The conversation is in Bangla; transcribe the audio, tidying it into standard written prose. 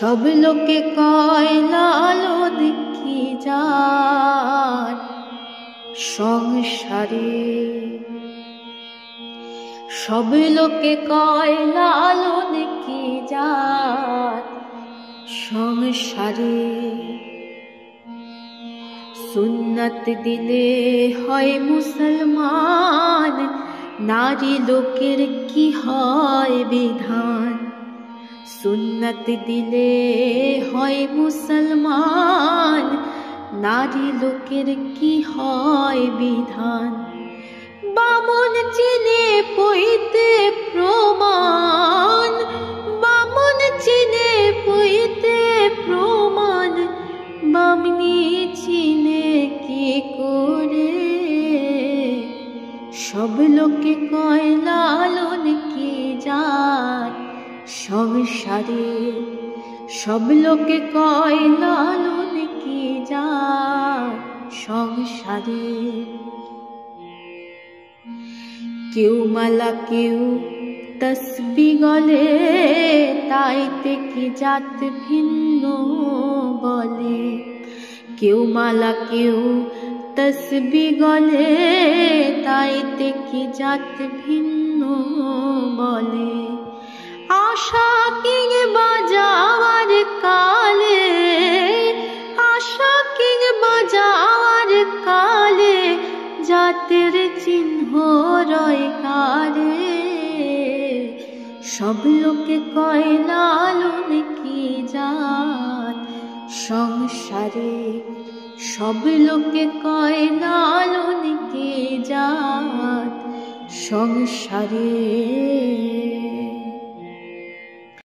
সব লোকে কয় লালন কি জাত সংসারে, সব লোকে কয় লালন কি জাত সংসারে। সুন্নত দিলে হয় মুসলমান, নারী লোকের কি হয় বিধান। সুন্নত দিলে হয় মুসলমান, নারী লোকের কি হয় বিধান। বামন চিনে পইতে প্রমাণ, বামন চিনে পইতে প্রমাণ, বামনি চিনে কি করে। সব লোকে কয় লালন কি জাত সংসারে, সব লোকে কয় লালন কি জাত সংসারে। কেউ মালা কেউ তসবিহ গলে, তাইতে কি জাত ভিন্ন বলে। কেউ মালা কেউ তসবিহ গলে, তাইতে কি জাত ভিন্ন বলে। আশা কিং বাজাওয়ার কালে, আশা কিং বাজাওয়ার কালে, জাতের চিহ্ন রয় কারে। সব লোকে কয় লালন কি জাত সংসারে, সব লোকে কয় লালন কি জাত সংসারে।